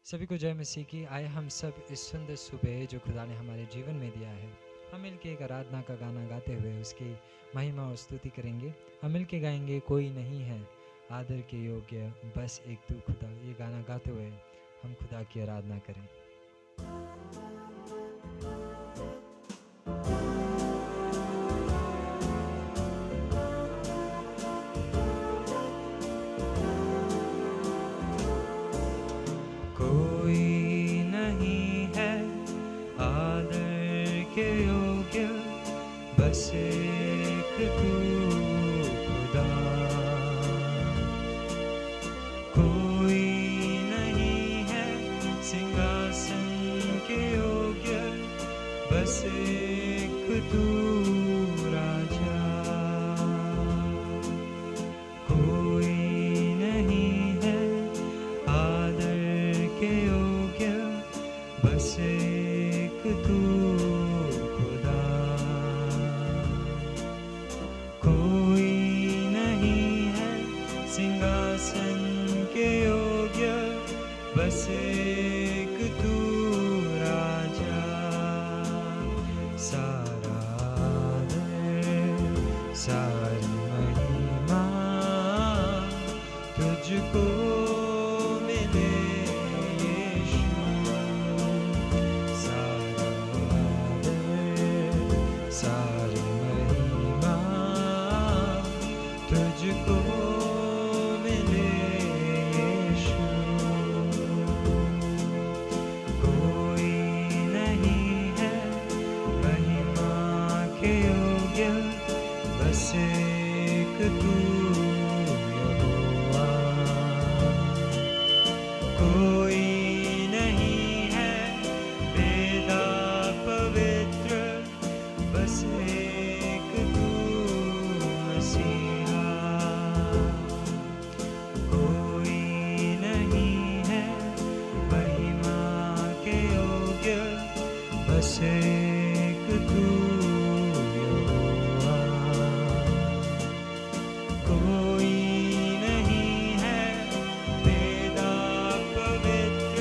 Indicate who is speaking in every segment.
Speaker 1: सभी को जय मसीह की। आए हम सब इस सुंदर सुबह जो खुदा ने हमारे जीवन में दिया है, हम मिलके एक आराधना का गाना गाते हुए उसकी महिमा और स्तुति करेंगे। हम मिलके गाएंगे, कोई नहीं है आदर के योग्य बस एक तू खुदा। ये गाना गाते हुए हम खुदा की आराधना करें। कोई नहीं है आदर के योग्य बस एक तू खुदा। कोई नहीं है सिंहासन के योग्य बस एक तू राजा। कोई नहीं है आदर के योग्य बस एक तू खुदा। कोई नहीं है सिंहासन के योग्य बस एक तू राजा। सारा आदर सारी महिमा तुझको मिले यीशु। सारा आदर सारी महिमा तुझको मिले यीशु। कोई नहीं है महिमा के योग्य बस एक तू यहोवा। कोई नहीं है वेदा पवित्र बस एक तू मसीहा। कोई नहीं है महिमा के योग्य बस एक तू यहोवा। कोई नहीं है वेदा पवित्र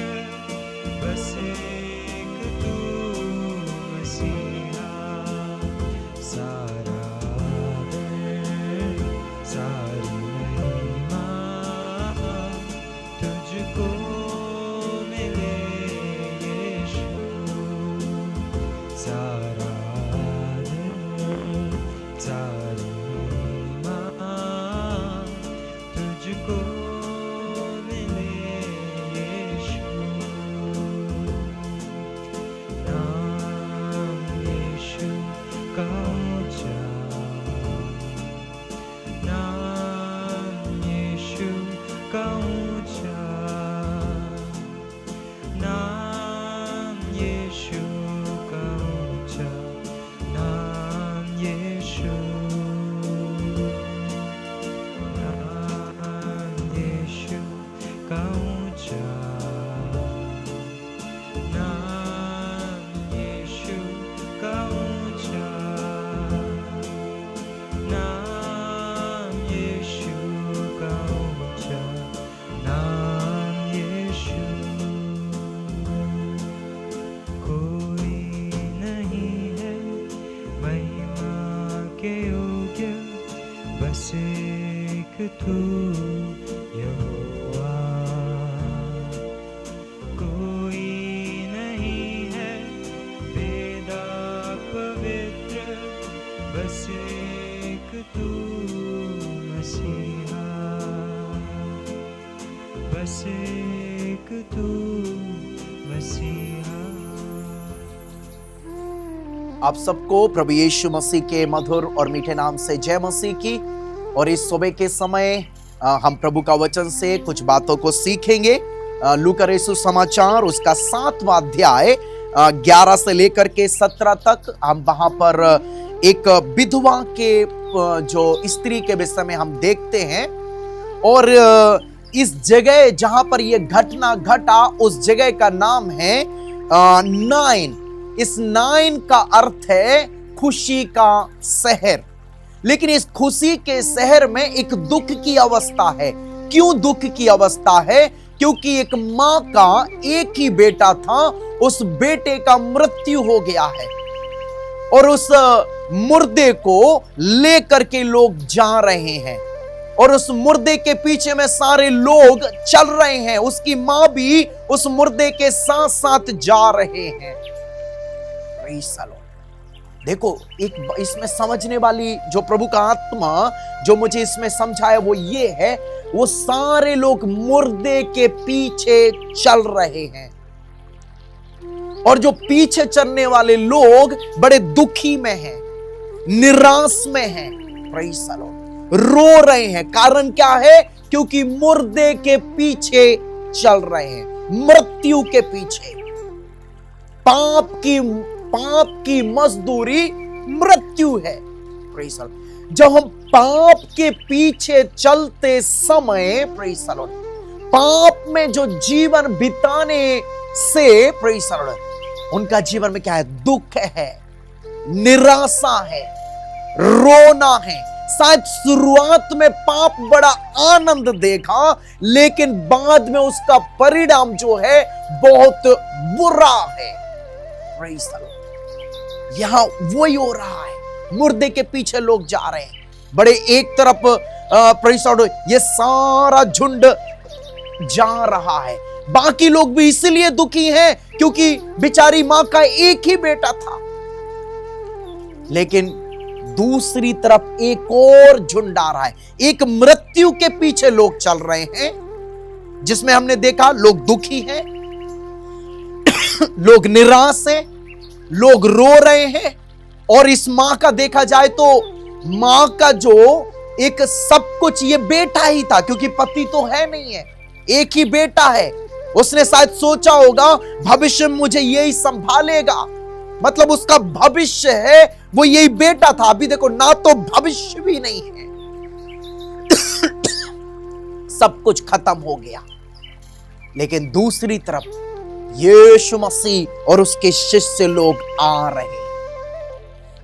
Speaker 1: बस एक तू मसीहा। सारा आदर सारी महिमा तुझको मिले यीशु। सारा आदर सारी महिमा तुझको मिले यीशु। नाम यीशु का ऊंचा, नाम यीशु का ऊंचा, नाम यीशु का ऊंचा, नाम यीशु, नाम यीशु का ऊंचा, नाम यीशु का ऊंचा, नाम यीशु का ऊंचा, नाम यीशु। कोई नहीं है महिमा के योग्य बस एक तू यहोवा। कोई नहीं है वेदा पवित्र बस एक तू मसीहा। बस एक तू मसीहा।
Speaker 2: आप सबको प्रभु यीशु मसीह के मधुर और मीठे नाम से जय मसीह की। और इस सुबह के समय हम प्रभु का वचन से कुछ बातों को सीखेंगे। लूका रसूल समाचार उसका 7वां अध्याय 11 से लेकर के 17 तक हम वहां पर एक विधवा के जो स्त्री के विषय में हम देखते हैं। और इस जगह जहां पर यह घटना घटा उस जगह का नाम है नाइन। इस नाइन का अर्थ है खुशी का शहर। लेकिन इस खुशी के शहर में एक दुख की अवस्था है। क्यों दुख की अवस्था है? क्योंकि एक मां का एक ही बेटा था, उस बेटे का मृत्यु हो गया है और उस मुर्दे को लेकर के लोग जा रहे हैं और उस मुर्दे के पीछे में सारे लोग चल रहे हैं। उसकी मां भी उस मुर्दे के साथ साथ जा रहे हैं। Praise the Lord. देखो, एक इसमें समझने वाली जो प्रभु का आत्मा जो मुझे इसमें समझाया वो ये है, वो सारे लोग मुर्दे के पीछे चल रहे हैं और जो पीछे चलने वाले लोग बड़े दुखी में हैं, निराश में हैं। Praise the Lord. रो रहे हैं। कारण क्या है? क्योंकि मुर्दे के पीछे चल रहे हैं, मृत्यु के पीछे। पाप की मजदूरी मृत्यु है। Praise the Lord. जब हम पाप के पीछे चलते समय, प्रेज़ द लॉर्ड, पाप में जो जीवन बिताने से, प्रेज़ द लॉर्ड, उनका जीवन में क्या है? दुख है, निराशा है, रोना है। शायद शुरुआत में पाप बड़ा आनंद देखा, लेकिन बाद में उसका परिणाम जो है बहुत बुरा है। Praise the Lord. यहां वही हो रहा है। मुर्दे के पीछे लोग जा रहे हैं। बड़े एक तरफ प्रेज़ द लॉर्ड ये सारा झुंड जा रहा है, बाकी लोग भी इसलिए दुखी हैं क्योंकि बेचारी मां का एक ही बेटा था। लेकिन दूसरी तरफ एक और झुंड आ रहा है। एक मृत्यु के पीछे लोग चल रहे हैं, जिसमें हमने देखा लोग दुखी हैं, लोग निराश हैं, लोग रो रहे हैं। और इस मां का देखा जाए तो मां का जो एक सब कुछ ये बेटा ही था, क्योंकि पति तो है नहीं है, एक ही बेटा है। उसने शायद सोचा होगा भविष्य में मुझे यही संभालेगा, मतलब उसका भविष्य है वो यही बेटा था। अभी देखो ना तो भविष्य भी नहीं है, सब कुछ खत्म हो गया। लेकिन दूसरी तरफ यीशु मसीह और उसके शिष्य लोग आ रहे हैं।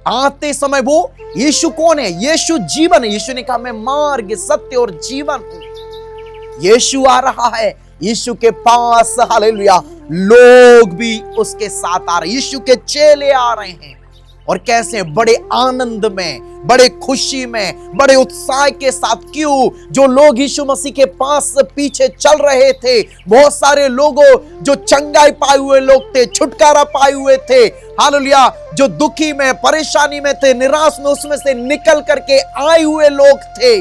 Speaker 2: आते समय वो यीशु कौन है? यीशु जीवन है। यीशु ने कहा मैं मार्ग, सत्य और जीवन हूं। यीशु आ रहा है। यीशु के पास, हालेलुया, लोग भी उसके साथ आ रहे हैं। यीशु के चेले आ रहे हैं और कैसे? बड़े आनंद में, बड़े खुशी में, बड़े उत्साह के साथ। क्यों? जो लोग यीशु मसीह के पास पीछे चल रहे थे, बहुत सारे लोगों जो चंगाई पाए हुए लोग थे, छुटकारा पाए हुए थे, हालेलुया, जो दुखी में, परेशानी में थे, निराश में, उसमें से निकल करके आए हुए लोग थे।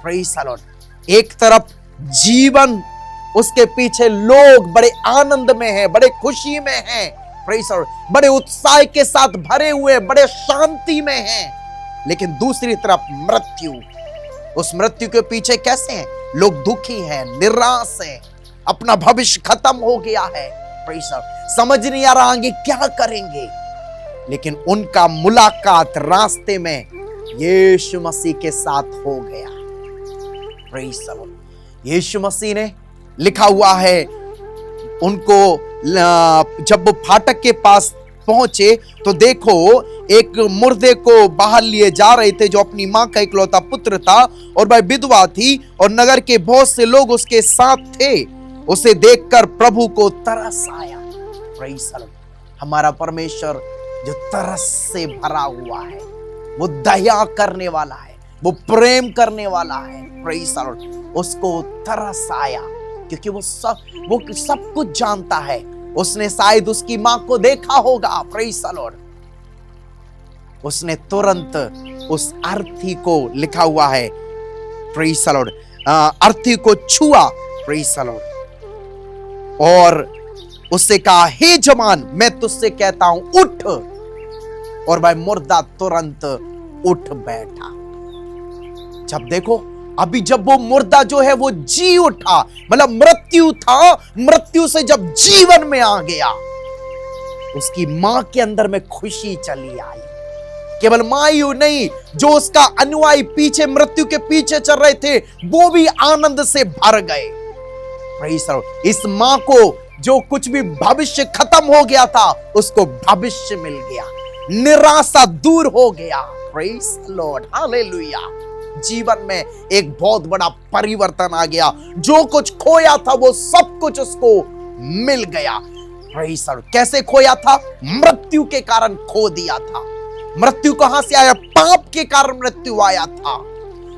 Speaker 2: Praise the Lord. एक तरफ जीवन, उसके पीछे लोग बड़े आनंद में हैं, बड़े खुशी में हैं, प्रेज़ द लॉर्ड, बड़े उत्साह के साथ भरे हुए, बड़े शांति में हैं। लेकिन दूसरी तरफ मृत्यु, उस मृत्यु के पीछे कैसे हैं? लोग दुखी हैं, निराश हैं, अपना भविष्य खत्म हो गया है। Praise the Lord. समझ नहीं आ रहा आगे क्या करेंगे। लेकिन उनका मुलाकात रास्ते में यीशु मसीह के साथ हो गया। Praise the lord. Yeshu Masih ने, लिखा हुआ है, उनको जब वो फाटक के पास पहुंचे तो देखो एक मुर्दे को बाहर लिए जा रहे थे, जो अपनी मां का इकलौता पुत्र था और वह विधवा थी और नगर के बहुत से लोग उसके साथ थे। उसे देखकर प्रभु को तरस आया। Praise the Lord. हमारा परमेश्वर जो तरस से भरा हुआ है, वो दया करने वाला है, वो प्रेम करने वाला है। Praise the Lord. उसको तरस आया क्योंकि वो सब कुछ जानता है। उसने शायद उसकी मां को देखा होगा। Praise the Lord. उसने तुरंत उस अर्थी को, लिखा हुआ है, प्रेज़ द लॉर्ड, अर्थी को छुआ। Praise the Lord. और उससे कहा, हे जवान, मैं तुझसे कहता हूं, उठ। और वह मुर्दा तुरंत उठ बैठा। जब देखो, अभी जब वो मुर्दा जो है वो जी उठा, मतलब मृत्यु था, मृत्यु से जब जीवन में आ गया, उसकी मां के अंदर में खुशी चली आई। केवल मां ही नहीं, जो उसका अनुयायी पीछे, मृत्यु के पीछे चल रहे थे, वो भी आनंद से भर गए। Praise the Lord. इस मां को जो कुछ भी भविष्य खत्म हो गया था, उसको भविष्य मिल गया, निराशा दूर हो गया। Praise the Lord, hallelujah. जीवन में एक बहुत बड़ा परिवर्तन आ गया। जो कुछ खोया था वो सब कुछ उसको मिल गया। Praise the Lord। कैसे खोया था? मृत्यु के कारण खो दिया था। मृत्यु कहां से आया? पाप के कारण मृत्यु आया था।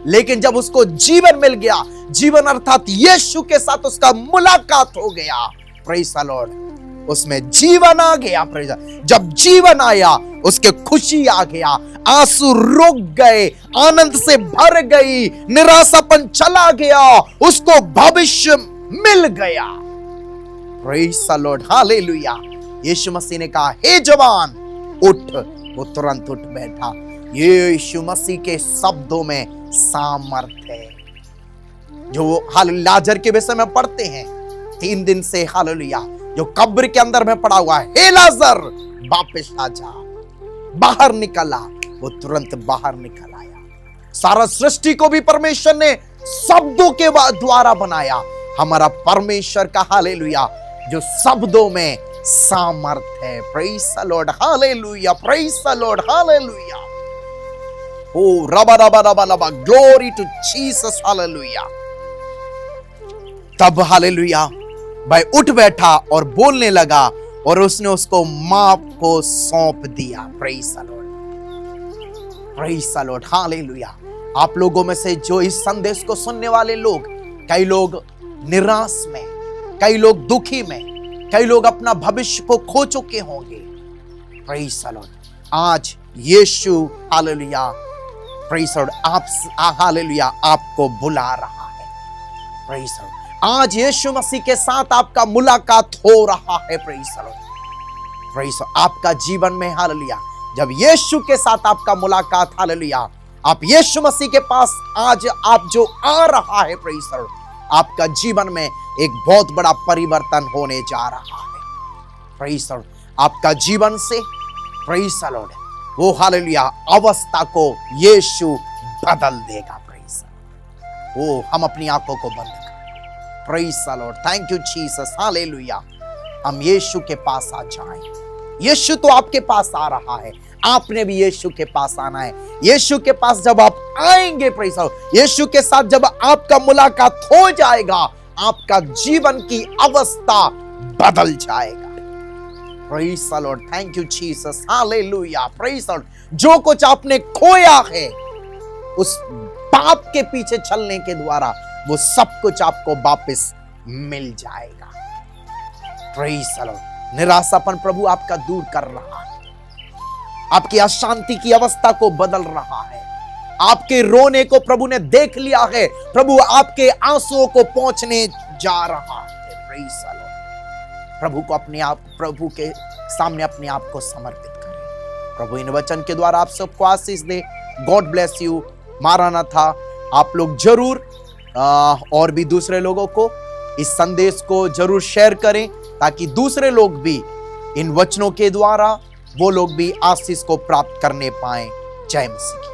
Speaker 2: लेकिन जब उसको जीवन मिल गया, जीवन अर्थात यीशु के साथ उसका मुलाकात हो गया, Praise the Lord, उसमें जीवन आ गया। जब जीवन आया उसके खुशी आ गया, आंसू रुक गए, आनंद से भर गई, निराशापन चला गया, उसको भविष्य मिल गया। Praise the Lord, hallelujah. Yeshu Masih ने कहा, हे जवान उठ, वो तुरंत उठ बैठा। यीशु मसीह के शब्दों में सामर्थ्य है, जो लाजर के विषय में पढ़ते हैं 3 दिन से, हालेलुया, जो कब्र के अंदर में पड़ा हुआ है, हे लाजर वापस आ जा, बाहर निकला। वो तुरंत बाहर निकल आया। सारा सृष्टि को भी परमेश्वर ने शब्दों के द्वारा बनाया। हमारा परमेश्वर का हालेलुया जो शब्दों में सामर्थ है। Praise the Lord, hallelujah, praise the Lord, hallelujah. ओ रबा रबा रबा रबा, ग्लोरी टू जीसस, हालेलुया। तब हालेलुया भाई उठ बैठा और बोलने लगा और उसने उसको मां को सौंप दिया। Praise the Lord, praise the Lord, hallelujah. आप लोगों में से जो इस संदेश को सुनने वाले लोग, कई लोग निराश में, कई लोग दुखी में, कई लोग अपना भविष्य को खो चुके होंगे। प्रेज़ द लॉर्ड, आज यीशु हालेलुया, प्रेज़ द लॉर्ड, आप हालेलुया आपको बुला रहा है। प्रेज़ द लॉर्ड, आज यीशु मसीह के साथ आपका मुलाकात हो रहा है। Praise the Lord, praise the Lord, आपका जीवन में हालेलुया जब यीशु के साथ आपका मुलाकात, हालेलुया, आप यीशु मसीह के पास आज आप जो आ रहा है, प्रेज़ द लॉर्ड, आपका जीवन में एक बहुत बड़ा परिवर्तन होने जा रहा है। प्रेज़ द लॉर्ड, आपका जीवन से, प्रेज़ द लॉर्ड, वो हालेलुया अवस्था को यीशु बदल देगा। प्रेज़ द लॉर्ड, वो हम अपनी आंखों को बंद करें। Praise the Lord, thank you Jesus, hallelujah. हम यीशु के पास आ जाएं। यीशु तो आपके पास आ रहा है, आपने भी यीशु के पास आना है। यीशु के पास जब आप आएंगे, प्रेज़ द लॉर्ड, यीशु के साथ जब आपका मुलाकात हो जाएगा, आपका जीवन की अवस्था बदल जाएगा। Praise the Lord, thank you Jesus, hallelujah, praise the Lord. जो कुछ आपने खोया है उस पाप के पीछे चलने के द्वारा, वो सब कुछ आपको वापस मिल जाएगा। प्रेज़ द लॉर्ड, निराशापन प्रभु आपका दूर कर रहा है, आपकी अशांति की अवस्था को बदल रहा है, आपके रोने को प्रभु ने देख लिया है, प्रभु आपके आंसुओं को पहुंचने जा रहा है। प्रेज़ द लॉर्ड, प्रभु को अपने आप, प्रभु के सामने अपने आप को समर्पित करें। प्रभु इन वचन के द्वारा आप सबको आशीष दे। God bless you. मारानाथा। आप लोग जरूर और भी दूसरे लोगों को इस संदेश को जरूर शेयर करें, ताकि दूसरे लोग भी इन वचनों के द्वारा वो लोग भी आशीष को प्राप्त करने पाएं। जय मसीह।